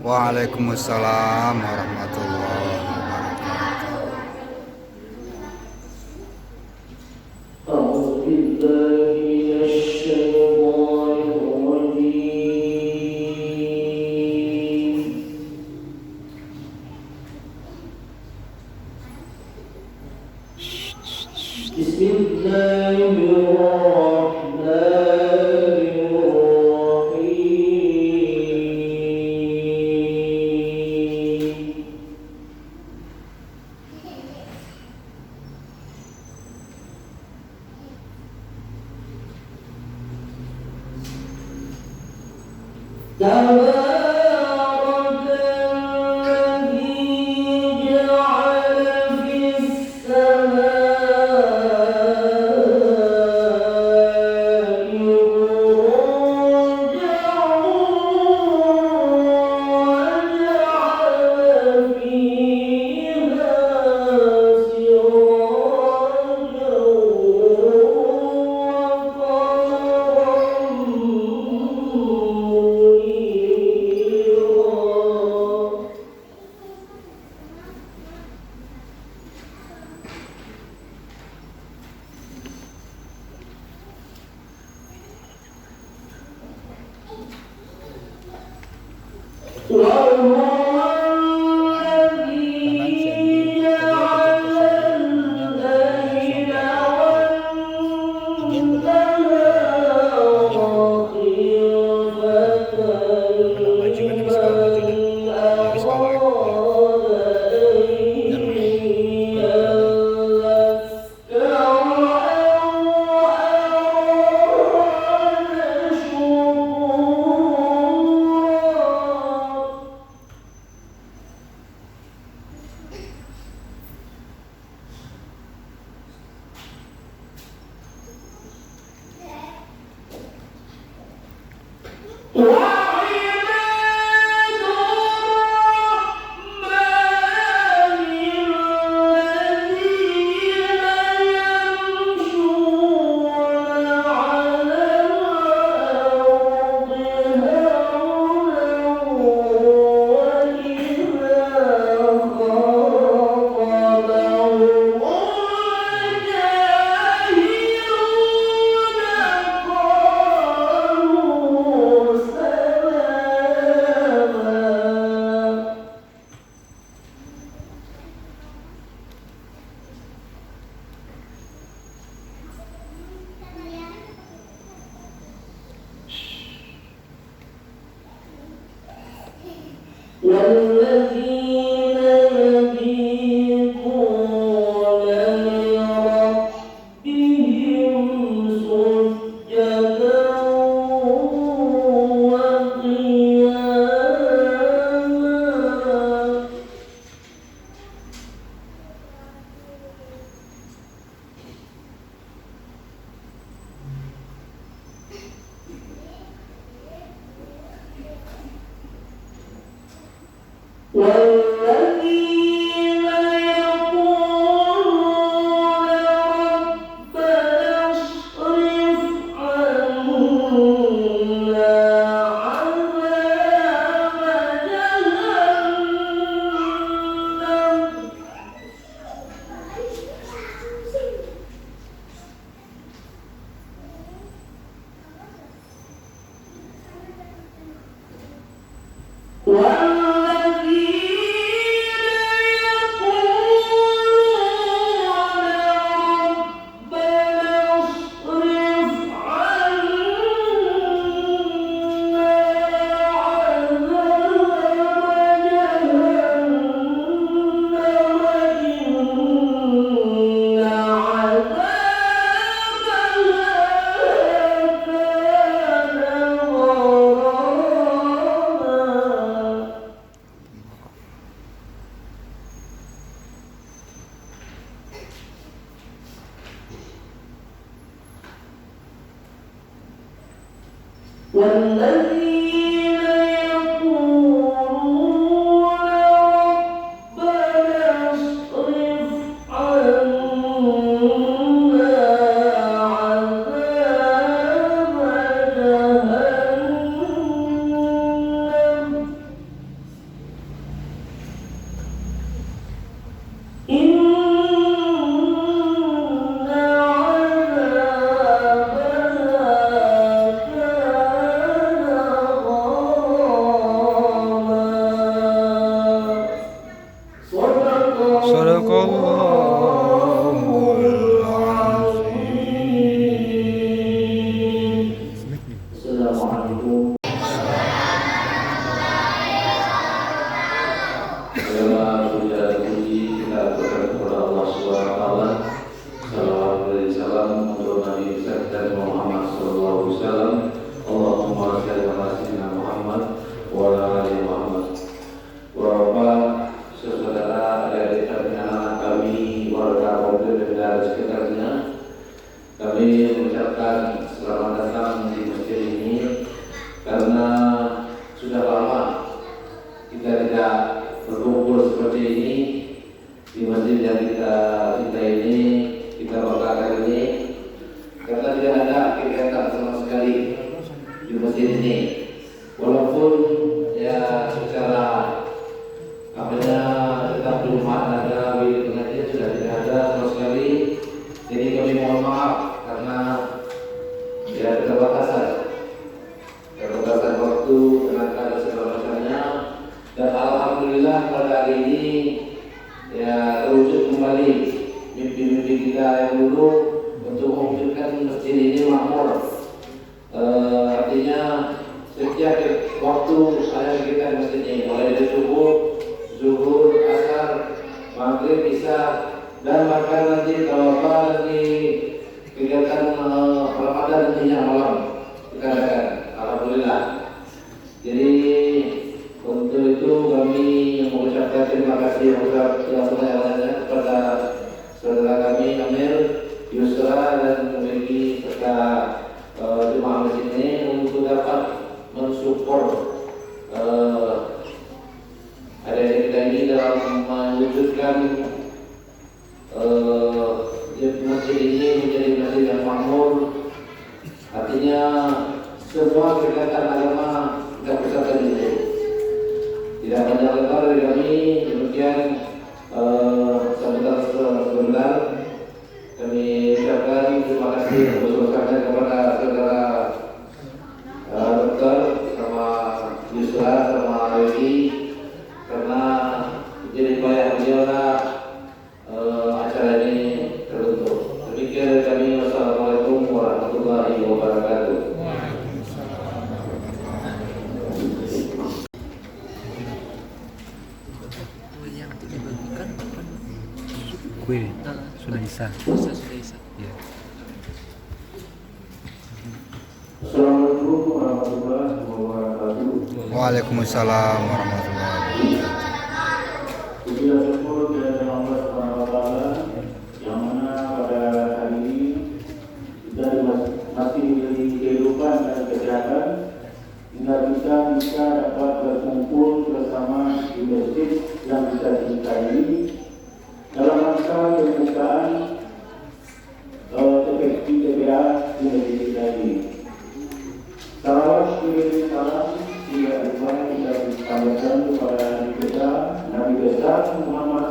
Waalaikumsalam warahmatullahi wabarakatuh. Kue sudah bisa. Sudah bisa. Ya. Assalamualaikum warahmatullahi wabarakatuh. Waalaikumsalam warahmatullahi wabarakatuh. Puji dan syukur kehadirat Allah Subhanahu wa taala yang mana pada hari ini kita masih diberi kehidupan dan kesehatan hingga kita bisa dapat berkumpul bersama di masjid yang kita cintai ini dalam rangka pembukaan TPA di masjid kita ini. Salawat kirim salam tidak lupa kita sampaikan kepada Nabi besar Muhammad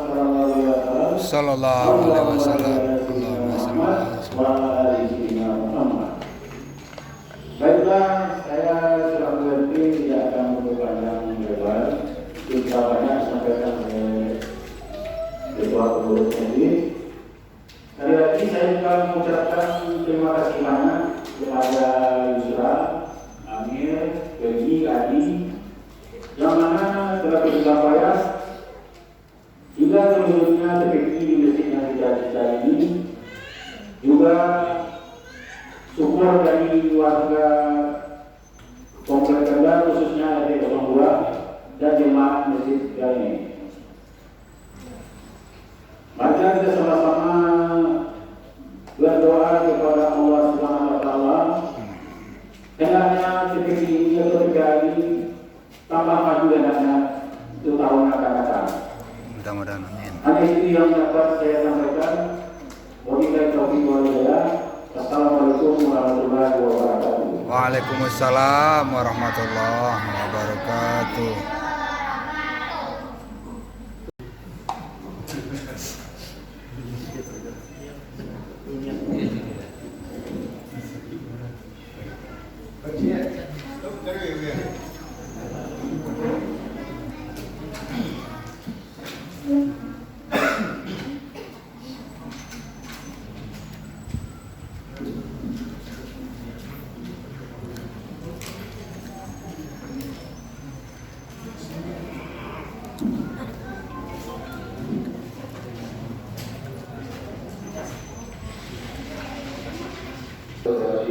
Sallallahu alaihi wasallam. Baiklah, saya seorang berhenti tidak akan berpanjang lebar. Kita banyak sampaikan oleh ketua pengurus ini. Sekali lagi saya akan mengucapkan terima kasih banyak kepada Yusra, Amir, Pegi, Adi, yang mana telah bersusah payah hingga terwujudnya TPI di masjid yang kita ini. Juga support dari warga Komplek Kendal khususnya RT 02 dan jemaat masjid ini. Mari kita sama-sama berdoa kepada Allah Subhanahu wa taala Hendaknya seperti ini terjadi tambah maju dan anak 1 tahun akan datang. Mudah-mudahan amin. Hanya itu yang dapat saya sampaikan. Wabillahi taufiq wal hidayah. Assalamualaikum warahmatullahi wabarakatuh. Waalaikumsalam warahmatullahi wabarakatuh.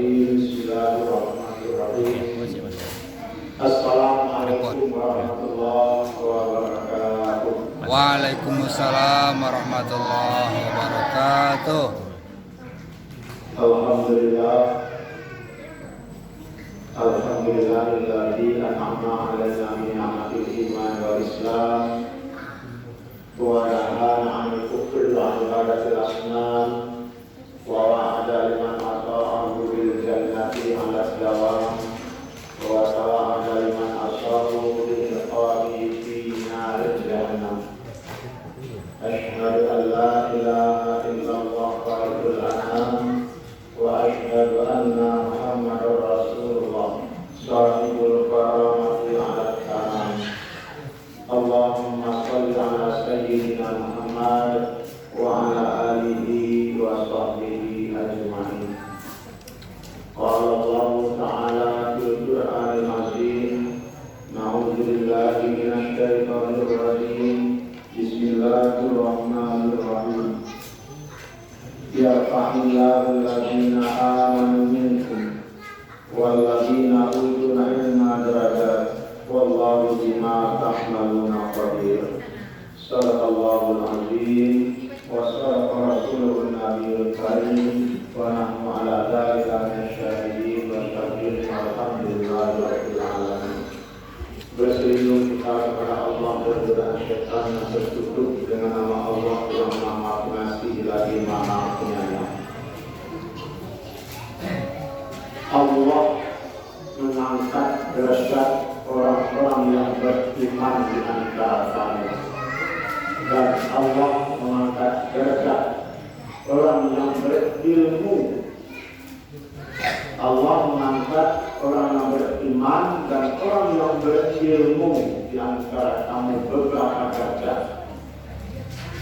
Bismillahirrahmanirrahim. Assalamualaikum warahmatullahi wabarakatuh. Waalaikumsalam warahmatullahi wabarakatuh. Alhamdulillah. Alhamdulillahilladzi an'ama 'alaina bi ni'matil iman wal islam wa nahana 'anil kufri wa ibadatil asnam wa wa'ada liman ata'ahu bil jannati 'ala dawam wa sawa'ada liman asabu bil iqabi fi nar jahannam. Asyhadu an la ilaha illallah wahdahu la wa asyhadu anna Muhammadar Rasulullah shahidul karamati 'ala karam. Allahumma shalli 'ala sayyidina Muhammad wa 'ala alihi wa sahbihi ajma'in. Qala Allah ta'ala fil Qur'anil 'azim. Na'udzu billahi minasy syaithanir rajim. Bismillahirrahmanirrahim. Yarfa'illahu alladziina aamanu minkum walladziina utul 'ilma darajat wallahu bima ta'maluna khabir. Shadaqallahul 'azim wa shadaqa rasuluhun nabiyyul karim wa nahnu 'ala dzalika minasyahidin wa syahidin walhamdulillahi rabbil alamin. Berselindung kita kepada Allah dari godaan syaitan yang tertutup dengan nama Allah yang Maha Pengasih lagi Maha Penyayang. Allah mengangkat derajat orang-orang yang beriman di antara kami, dan Allah mengangkat derajat orang yang berilmu. Allah mengangkat orang yang beriman dan orang yang berilmu di antara kamu beberapa derajat.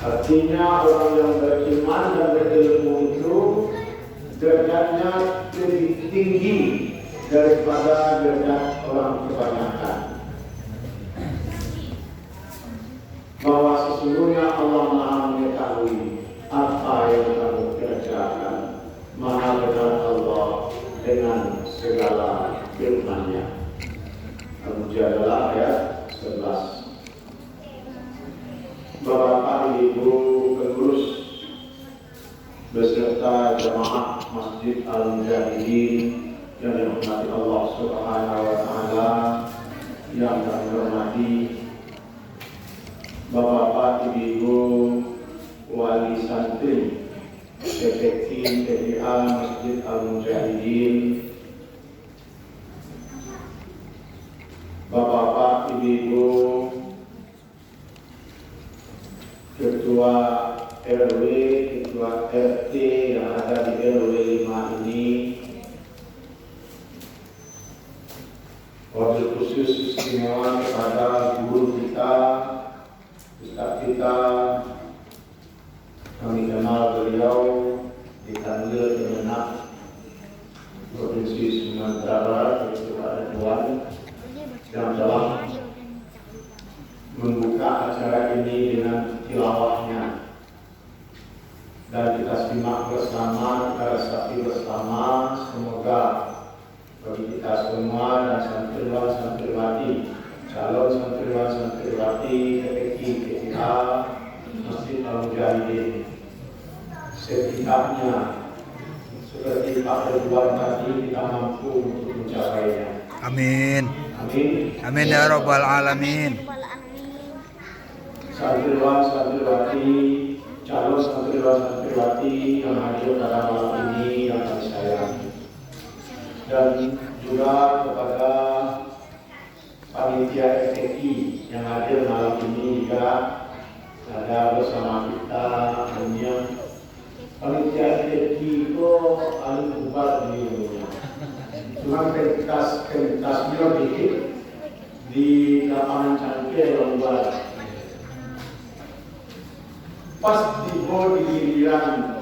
Artinya orang yang beriman dan berilmu itu derajatnya lebih tinggi daripada derajat orang kebanyakan. Bahwa sesungguhnya Allah Maha mengetahui apa yang kamu kerjakan. Maha benar Allah dengan segala firman-Nya. Al-Mujadalah ayat 11. Bapak Ibu pengurus beserta jemaah Masjid Al-Mujahidin yang dirahmati Allah Subhanahu wa taala, yang kami hormati Bapak Ibu wali santri PPI PPA Masjid Al-Mujahidin, Bapak Ibu Ketua RW, Ketua RT yang ada di RW 5 ini, wabil khusus istimewa kepada guru kita, ustaz kita. Kami kenal beliau di Tanggil Kemenak Provinsi Sumatera Barat, yaitu Pak Ridwan, yang telah membuka acara ini dengan tilawahnya, dan kita simak bersama, kita resapi bersama. Semoga bagi kita semua dan santriwan-santriwati, calon santriwan-santriwati PPI PPA Masjid Al-Mujahidin, setidaknya seperti Pak Ridwan tadi, kita mampu untuk mencapai Amin. Amin. Amin ya rabbal alamin. Santriwan, santriwati, calon santriwan, santriwati yang hadir pada malam ini yang kami sayangi, dan juga kepada panitia FTI yang hadir malam ini juga ada bersama kita. Hanya panitia FTI itu paling kuat di dunia. Cuma pentasnya dikit di lapangan Cangkir Lombok. Pas di giliran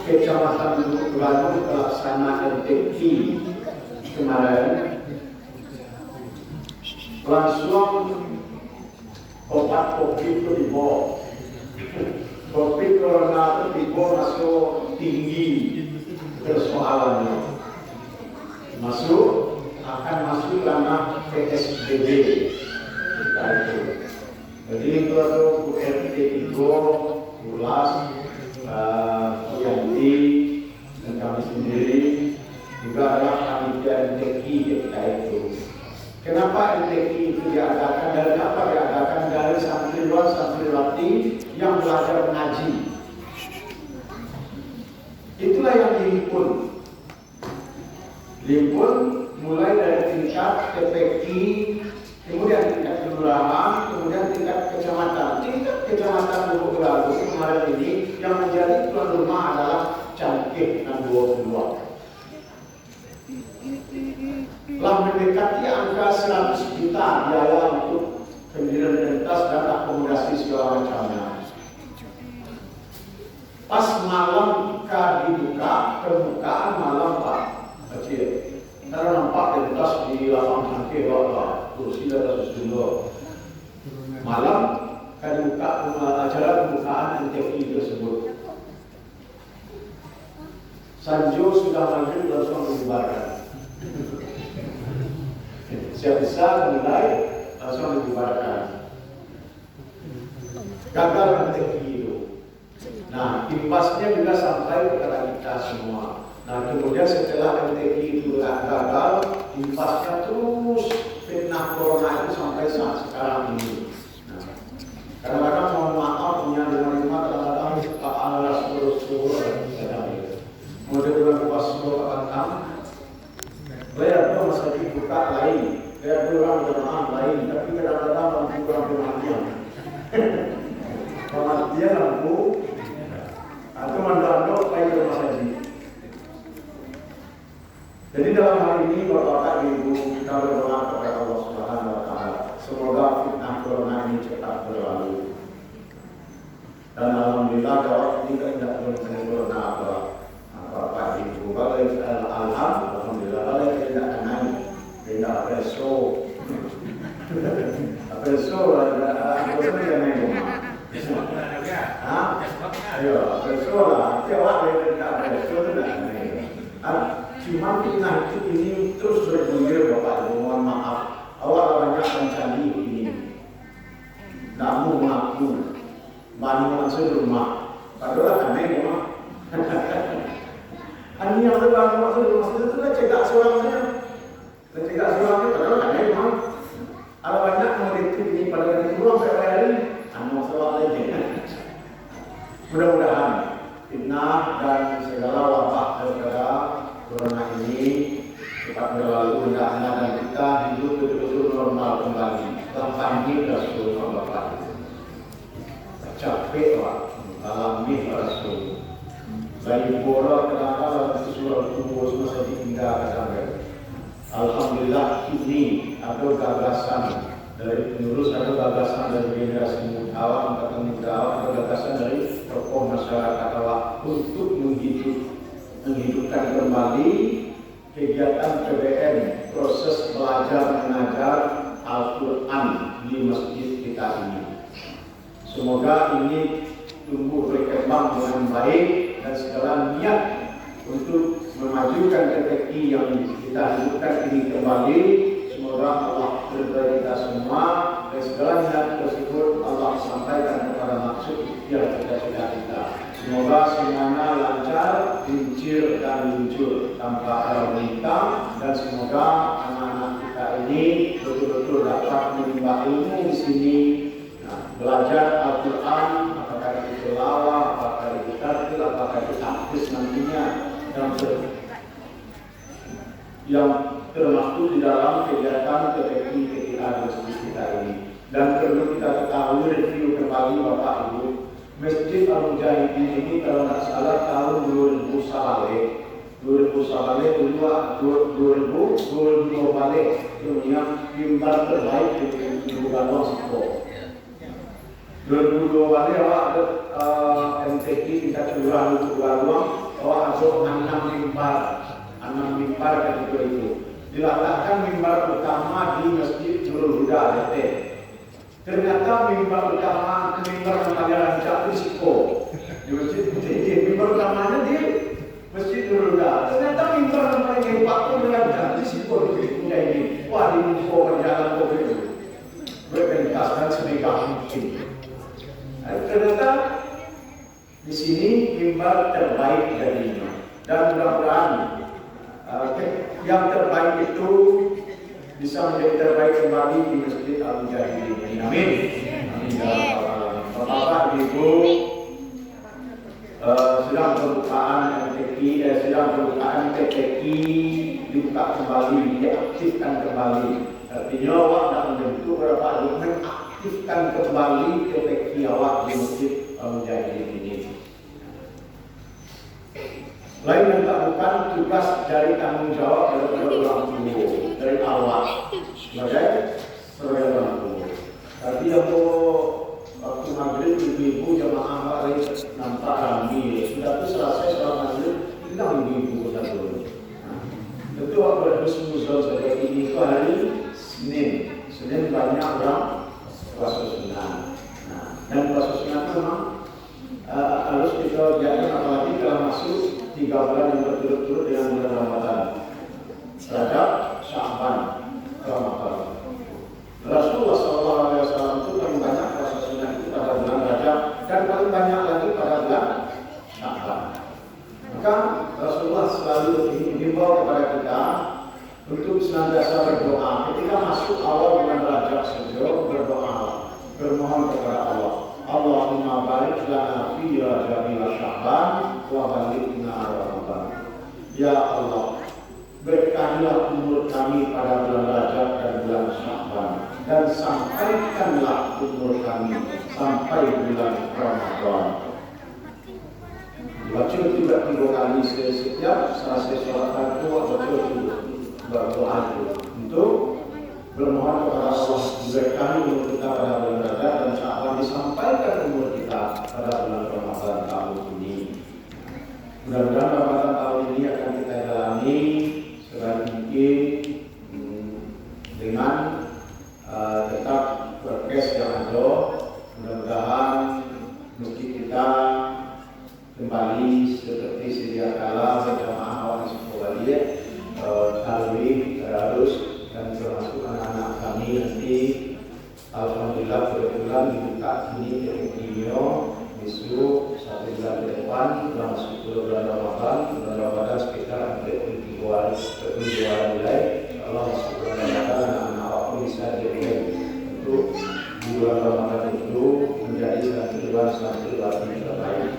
Kecamatan Lubuk Lalu pelaksana LTP kemarin, langsung obat COVID itu dibawa. COVID corona itu dibawa masuk tinggi persoalannya. Akan masuk ranah PSBB. Jadi itu Bu RT Igo, Ulas, Bu Yanti, dan kami sendiri juga adalah panitia LTI kita itu. Kenapa LTI itu diadakan? Dari apa diadakan? Dari santriwan santriwati yang belajar mengaji. Itulah yang dihimpun. Dihimpun mulai dari tingkat TPI, kemudian tingkat kelurahan, kemudian tingkat kecamatan. Tingkat kecamatan Lubuk Lalu kemarin ini yang menjadi tuan rumah adalah Cangkir dan 22. Telah mendekati angka 100 juta biaya untuk pendirian pentas dan akomodasi segala macamnya. Pas malam kita dibuka, permukaan malam Pak kecil. Karena nampak pentas di lapangan Cangkir kursi dan sejumlah. Malam kami buka acara pembukaan NTI tersebut. Sanjo sudah maghrib langsung dibubarkan. Siap bisa mulai langsung dibubarkan. Gagal NTI itu. Nah, impasnya juga sampai kepada kita semua. Nah, kemudian setelah NTI itu gagal, impasnya terus fitnah corona itu sampai saat sekarang ini. Nah, kadang-kadang mohon maaf punya lima kadang-kadang Pak Anas suruh kemudian bulan puasa akan bayar dong masih dibuka lain, bayar orang jemaah lain, tapi kadang-kadang lampu kurang kematian. Kematian lampu atau mandando lain rumah saji. Jadi dalam hal ini Bapak Ibu kita berdoa kepada Allah Subhanahu wa taala. Semoga fitnah corona ini cepat berlalu. Dan alhamdulillah jawab ini tidak benar corona Bapak Ibu. Alhamdulillah kalau tidak tenang, tidak preso. Preso ada yang naik. Ayo, preso lah. Jawab tidak preso tidak naik. Cuma fitnah itu ini terus bergulir Bapak Ibu, mohon maaf. Awal banyak mencari ini, tidak mau mengaku, banyak masuk rumah. Padahal aneh memang. Ini yang terbanyak masuk rumah itu kan cegah suaranya, cegah suaranya. Padahal aneh memang. Ada banyak mengkritik ini pada hari itu sampai hari ini, masalah lagi. Mudah-mudahan fitnah dan segala wabah daripada corona ini cepat berlalu dan kita hidup betul-betul normal kembali. Tanpa ini Rasulullah Bapak capek Pak alami Rasul dari bola kenapa sesuatu tubuh semua saya tinggal kadang. Alhamdulillah ini ada gagasan dari penerus, ada gagasan dari generasi muda, angkatan muda, ada gagasan dari tokoh masyarakat awak untuk menghidupkan kembali kegiatan PBM, proses belajar mengajar Al-Quran di masjid kita ini. Semoga ini tumbuh berkembang dengan baik dan segala niat untuk memajukan TPI yang kita hidupkan ini kembali. Semoga Allah berbagi kita semua dan segala niat tersebut Allah sampaikan kepada maksud yang kita. Semoga semuanya lancar, lincir dan luncur tanpa ada bintang, dan semoga anak-anak kita ini betul-betul dapat menimba ilmu di sini. Nah, belajar Al-Quran, apakah itu tilawah, apakah itu tartil, apakah itu tahfiz nantinya, yang termasuk di dalam kegiatan PPI kegiatan masjid kita ini. Dan perlu kita ketahui, review kembali Bapak Ibu, Masjid Al-Mujahidin ini kalau tidak salah tahun 2000 balik 2002 balik yang mimbar terbaik di Bugalong Siko. 2002 balik ada MTQ tingkat kelurahan Bugalong, ada 6 mimbar ketika itu. Diletakkan mimbar utama di Masjid Nurul Huda DT. Ternyata mimbar utama, mimbar yang paling rancak di Siko, di Masjid Mujahidin. Mimbar utamanya di Masjid Nurul Huda. Ternyata mimbar yang paling hebat itu rancak di Siko di Masjid Mujahidin. Wah, di Siko berjalan COVID itu berpentaskan semegah mungkin. Ternyata di sini mimbar terbaik jadinya. Dan mudah-mudahan yang terbaik itu bisa menjadi terbaik kembali di Masjid Al-Mujahidin. Amin. Amin. Bapak Ibu, sedang pembukaan MTQ, dibuka kembali, diaktifkan kembali. Artinya awak nak membentuk berapa mengaktifkan kembali MTQ awak di Masjid Al-Mujahidin ini. Lain dan tak bukan tugas dari tanggung jawab dari orang tua, dari awak sebagai orang tua. Tapi aku waktu maghrib ibu jamaah lain nampak ramai. Sudah itu selesai sholat maghrib, tinggal ibu kita dulu. Tentu aku berhusnuzon seperti ini itu hari Senin banyak orang puasa sunnah. Dan puasa sunnah itu memang harus kita jaga, apalagi kalau masuk 3 bulan yang berturut-turut dengan bulan Ramadan, Rajab, Sya'ban, Ramadan. Rasulullah SAW itu paling banyak puasa sunnah itu pada bulan Rajab dan paling banyak lagi pada bulan Sya'ban. Maka Rasulullah selalu mengimbau kepada kita untuk senantiasa berdoa. Ketika masuk awal bulan Rajab saja berdoa, bermohon kepada Allah. Allahumma barik lana fi Rajab wa Sya'ban wa balighna Ramadan. Ya Allah, berkahilah umur kami pada bulan Rajab dan bulan Sya'ban, dan sampaikanlah umur kami sampai bulan Ramadan. Baca tiga kali setiap selesai sholat fardu, baca berdoa untuk bermohon kepada Allah diberkahi umur kita pada bulan Rajab dan Sya'ban, disampaikan umur kita pada bulan Ramadan tahun ini. Mudah-mudahan Ramadan tahun ini akan kita jalani sebaik mungkin dengan tetap prokes yang ada. Mudah-mudahan masjid kita kembali seperti sedia kala berjamaah awal semua balik harus dan termasuk anak-anak kami nanti. Alhamdulillah kebetulan dibuka ini video besok 1 bulan ke depan sudah masuk bulan Ramadan. Bulan Ramadan sekitar hampir 3 bulan mulai. Allah masuk bulan Ramadan, anak-anak waktu bisa diberikan untuk di bulan Ramadan itu menjadi satu bulan yang terbaik.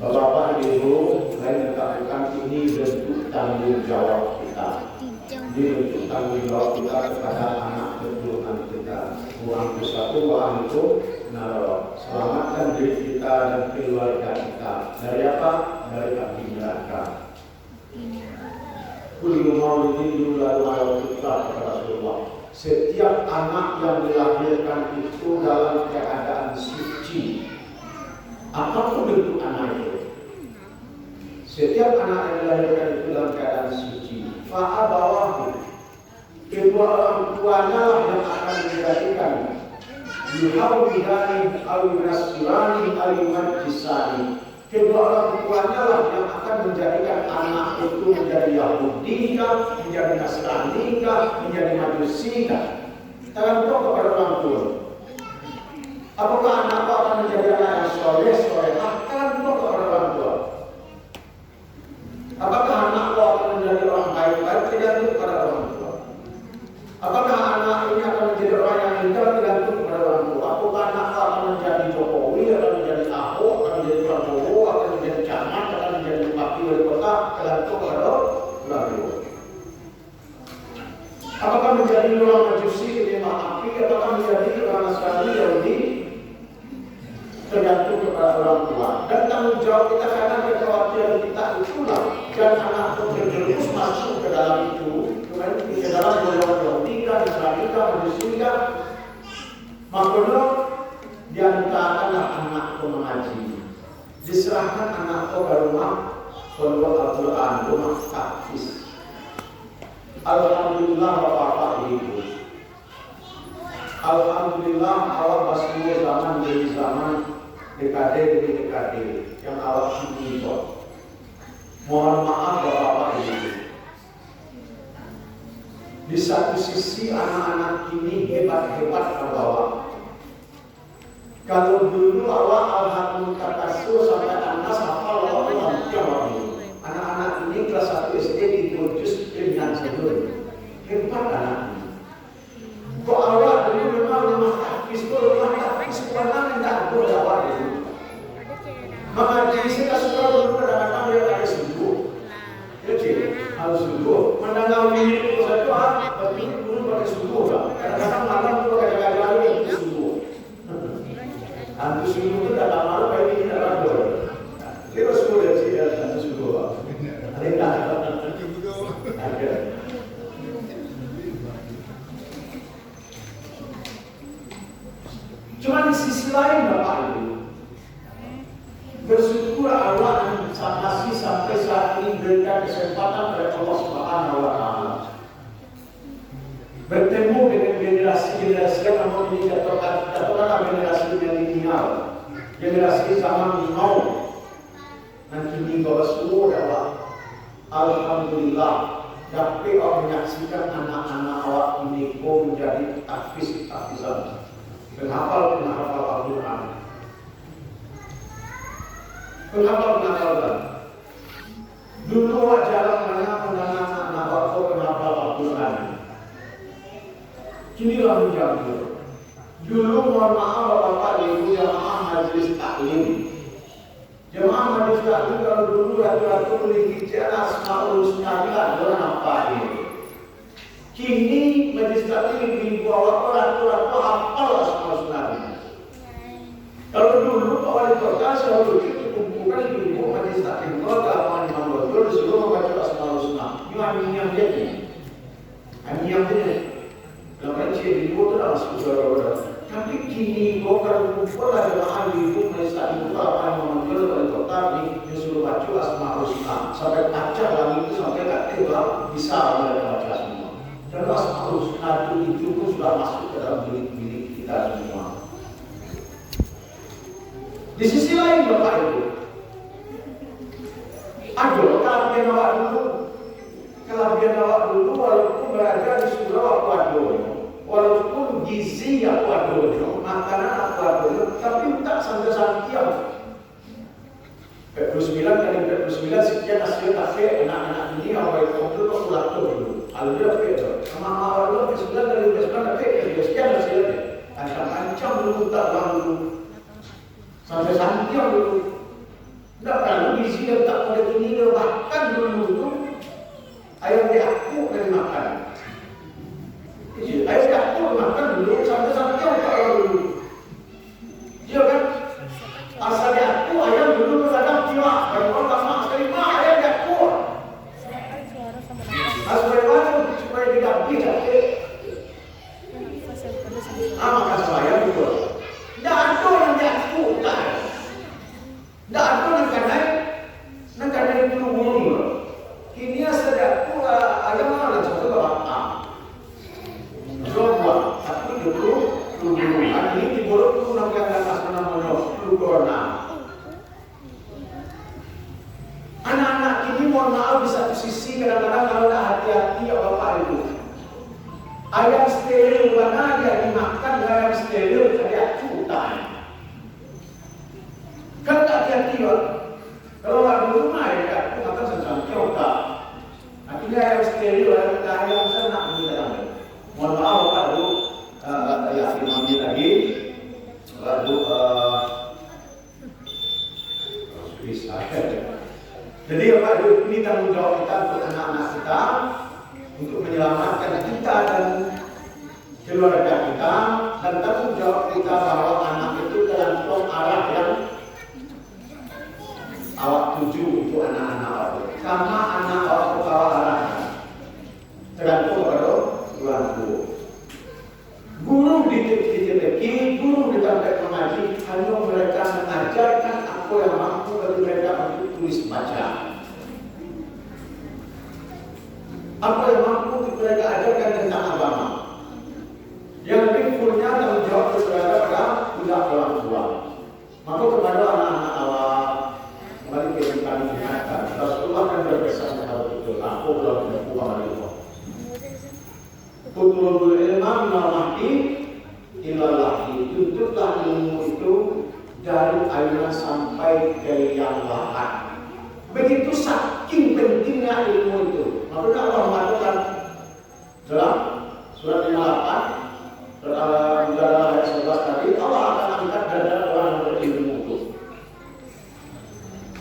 Bapak Ibu, saya katakan ini bentuk tanggung jawab kita. Ini bentuk tanggung jawab kita kepada anak keturunan kita. Uang satu, uang itu naro. Selamatkan diri kita dan keluarga kita. Dari apa? Dari api neraka. Kullu maulidin yuladu ala fitrah kata Rasulullah. Setiap anak yang dilahirkan itu dalam keadaan suci. Apapun bentuk anak itu. Setiap anak yang dilahirkan itu dalam keadaan suci. Fa'abawahu, kedua orang tuanya lah yang akan menjadikan yuhawidani al-nasirani al-majisani. Kedua orang tuanya lah yang akan menjadikan anak itu menjadi Yahudi kah, menjadi Nasrani kah, menjadi Majusi kah. Tangan kepada orang tua. Apakah anak akan menjadi anak yang soleh, solehah? Tangan kepada Apakah menjadi orang Majusi penyembah api, apakah menjadi orang Nasrani Yahudi, tergantung kepada orang tua. Dan tanggung jawab kita karena kekhawatiran kita itulah dan anak terjerumus masuk ke dalam itu, ke dalam golongan Yahudi, Nasrani, Majusi, maka diantarkanlah anakku mengaji. Diserahkan anakku ke rumah pondok Al-Quran, rumah tahfiz. Alhamdulillah Bapak Ibu. Alhamdulillah awak masih zaman demi zaman, dekade demi dekade yang awak hidup. Mohon maaf Bapak Ibu. Di satu sisi anak-anak ini hebat-hebat awak. Kalau dulu awak alhamdulillah takasur sampai anak hafal Allah jawab. Anak-anak ini kelas 1 SD dikursus dengan sebelum hebat anak ini. Kok awak dulu memang rumah tahfiz kurang tidak boleh awak dulu. Maka jadi saya suka dulu kadang-kadang dia ada sungguh. Jadi harus sungguh. Mendengar ini itu satu tapi dulu pakai sungguh lah. Kadang-kadang malam itu kadang-kadang lalu itu sungguh. Hantu sungguh itu dalam malam kayak ini tidak ada. Kita sungguh dari sini ada hantu sungguh. Ada yang tak ada. Cuma di sisi lain Bapak Ibu, bersyukur Allah masih sampai saat ini berikan kesempatan oleh Allah Subhanahu wa Ta'ala bertemu dengan generasi-generasi yang memang ini katakanlah generasi milenial, generasi zaman now. Nanti di bawah seluruh Allah, alhamdulillah dapat menyaksikan anak-anak awak ini menjadi tahfizan, penghafal Al-Quran. Penghafal. Dulu awak jarang mendengar anak-anak awak penghafal Al-Quran. Kinilah menjadi. Dulu mohon maaf Bapak Ibu jamaah majelis taklim. Jemaah majelis taklim kalau dulu ratu-ratu memiliki Asmaul Husna dengan apa ini? Kini majelis taklim dibawa ratu-ratu hafal Asmaul Husna. Kalau dulu Pak Wali Kota selalu dikumpulkan di ibu majelis taklim kota Imam Ghazali disuruh membaca Asmaul Husna. Ini yang jadi. Ini yang jadi. Dalam ciri ibu itu adalah saudara-saudara. Tapi kini kau kalau kumpul ada bahan ibu majelis taklim kota Imam Ghazali Wali Kota ini disuruh baca Asmaul Husna. Sampai baca lagi itu sampai tak tebak bisa mereka baca semua. Dan Asmaul Husna itu pun sudah masuk ke dalam bilik-bilik kita semua. Di sisi lain Bapak Ibu, kelebihan awak dulu walaupun berada di surau aku adonyo, walaupun gizi aku adonyo, makanan aku adonyo, tapi tak santai-santai. 49 kali 49 sekian hasil kafe anak-anak ini awal itu kok pulang dulu. Alhamdulillah begitu. Sama awal itu 9 kali 49 kafe sekian hasilnya. Ancam-ancam dulu tak dulu. Sampai santiang dulu. Tidak perlu gizi dan tak boleh ini bahkan dulu itu ayam di aku dari makan. Ayam di aku makan dulu sampai santiang tak dulu. Dia kan asal di aku ayam dulu kadang jiwa. Kalau lama sekali ayam di aku. Asal mana supaya tidak bisa. Maka saya itu. Tidak ada yang di aku. Tidak ada yang karena itu umum. Kini sedang ayam mana contoh bapak. Coba, tapi dulu ini dibolong dulu namanya namanya corona. Anak-anak ini mohon maaf di satu sisi kadang-kadang kalau tidak hati-hati ya bapak ibu. Ayam steril mana dia dimakan ayam steril dia cutai. Kan tak hati-hati ya. Kalau nggak di rumah ya, aku makan sesuatu otak. Akhirnya ayam steril, ayam senak ini dalam. Mohon maaf Pak dulu, ya imamnya lagi, lalu bisa. Jadi Pak ini tanggung jawab kita untuk anak-anak kita, untuk menyelamatkan kita kita dan keluarga kita, dan tanggung jawab kita bahwa anak itu tergantung arah yang awak tuju itu anak-anak awak. Sama anak awak ke bawah arahnya tergantung pada orang tua. Guru di TPK, guru di tempat mengaji, hanya mereka mengajarkan apa yang mampu bagi mereka untuk tulis baca. Apa yang mampu mereka ajarkan tentang agama. Yang lebih fullnya tanggung jawab berada pada budak orang tua. Maka kepada anak-anak awak, kembali ke kami ingatkan, Rasulullah kan berpesan kepada betul. Aku belum berpulang lagi. Tutlubul ilma minal mahdi ilal lahdi. Tuntutlah ilmu itu dari ayunan sampai ke yang lahat. Begitu saking pentingnya ilmu itu. Maka Allah mengatakan dalam surat 58 ayat 11 tadi, Allah akan angkat derajat orang yang berilmu itu.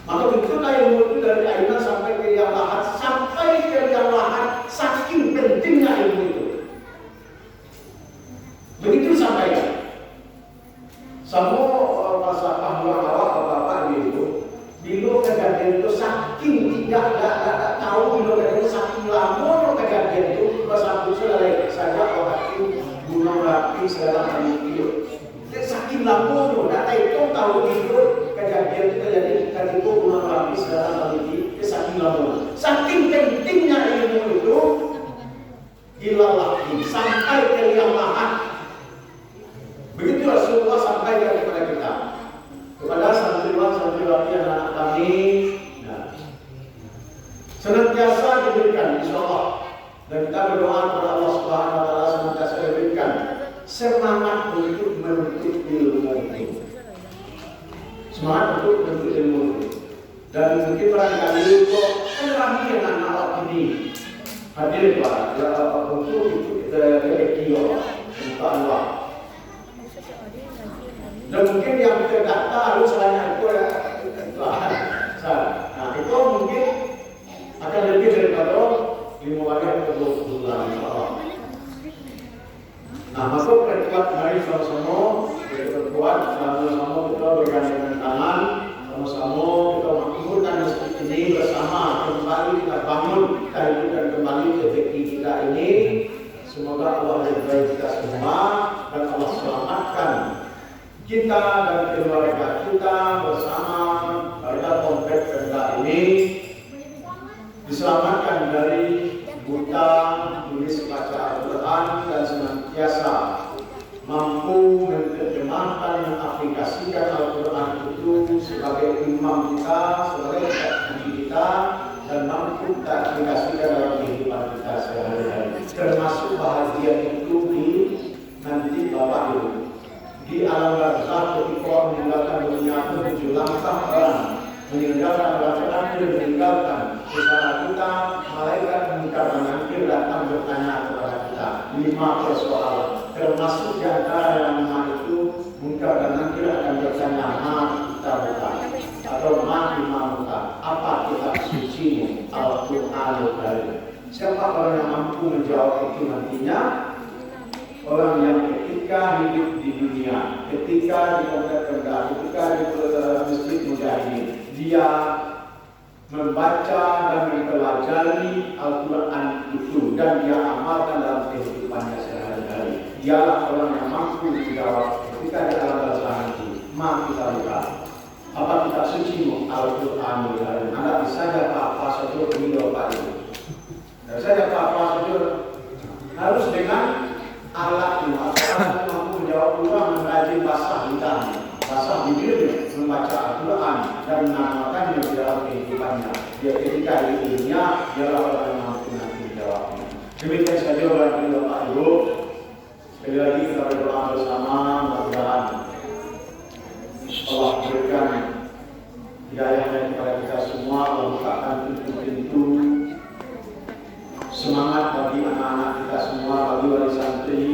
Maka tuntutlah ilmu itu dari ayunan sampai ke yang lahat, sampai ke yang lahat, saking pentingnya ilmu itu. Begitu sampaikan. Semua masa pahlawan awak bapak itu, bila kejadian itu saking tidak tahu, bila kejadian saking lama kejadian itu, masa selesai saja orang itu gunung rapi segala macam itu. Saking lama tidak tahu itu kejadian itu terjadi ketika gunung rapi segala macam itu, saking lama. Saking pentingnya ilmu itu, ilallah sampai ke yang lahat. Begitu Rasulullah sampaikan kepada kita, kepada santriwan-santriwati anak kami, senantiasa diberikan insyaallah, dan kita berdoa kepada Allah Subhanahu wa taala senantiasa diberikan semangat untuk menuntut ilmu itu. Semangat untuk menuntut ilmu itu. Dan mungkin barangkali kok ramai anak-anak ini hadir Pak, untuk itu kita kira untuk Allah. Dan mungkin yang terdaftar harus banyak itu nah itu mungkin akan lebih daripada 5 hari atau 20 bulan. Nah, maka perkuat mari sama-sama berkuat, sama-sama kita bergandengan tangan, sama-sama kita makmurkan masjid ini bersama, kembali kita bangun, kita hidupkan kembali rezeki kita ini. Semoga Allah berkahi kita semua dan Allah selamatkan kita dan keluarga kita bersama pada kompleks Pemda ini, diselamatkan dari buta, tulis baca Al-Quran, dan senantiasa mampu menerjemahkan dan aplikasikan Al-Quran itu sebagai imam kita, sebagai kaki kita, dan mampu kita aplikasikan dalam kehidupan kita sehari-hari. Termasuk bahagia itu di nanti Bapak Ibu. Di alam barzakh ketika meninggalkan dunia menuju langkah orang, meninggalkan bacaan dan meninggalkan usaha kita, malaikat mungkar dan nakir datang bertanya kepada kita 5 persoalan, termasuk di antara yang 5 itu mungkar dan nakir akan bertanya ma kita bukan atau ma imamuka, apa kitab suci Al-Quranul Karim. Siapa orang yang mampu menjawab itu nantinya? Orang yang ketika hidup di dunia, ketika di kompleks Pemda, ketika di masjid Mujahidin, dia membaca dan mempelajari Al-Quran itu dan dia amalkan dalam kehidupannya sehari-hari. Dialah orang yang mampu menjawab ketika di alam barzakh itu. Ma kita buka, apa kitab suci Al-Quranul Karim? Anda bisa saja apa saja video Pak Ibu. Saya apa saja harus dengan alat mampu menjawab orang merajin basah lidah, basah bibir, membaca Al-Quran dan mengamalkannya di dalam kehidupannya. Dia ketika ilmunya dialah orang yang mampu nanti menjawabnya. Demikian saja orang ini Bapak Ibu. Sekali lagi kita berdoa bersama, mudah-mudahan Allah berikan hidayahnya kepada kita semua, Allah bukakan pintu-pintu semangat bagi anak-anak kita semua, bagi wali santri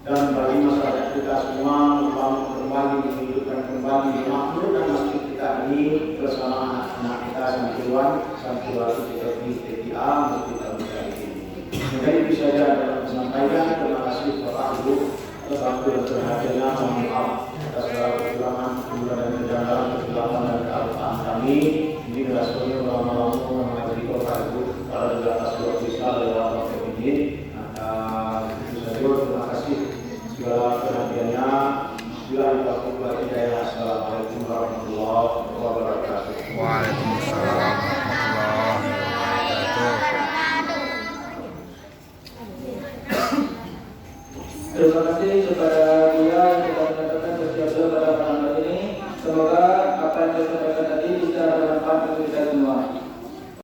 dan bagi masyarakat kita semua membangun kembali, menghidupkan kembali, memakmurkan masjid kita ini bersama anak-anak kita santriwan, santriwati kita di TTA, masjid Al-Mujahidin. Jadi bisa Tetapi berhasilnya mohon maaf atas segala kekurangan, kekurangan dan kejanggalan, kesilapan dan kealpaan kami. Ini berdasarkan ulama-ulama menghadiri Ibu para di atas dua bisa lewat waktu ini. Itu saja. Terima kasih segala perhatiannya. Bila Assalamualaikum warahmatullahi wabarakatuh. Waalaikumsalam warahmatullahi wabarakatuh. Terima kasih kepada Buya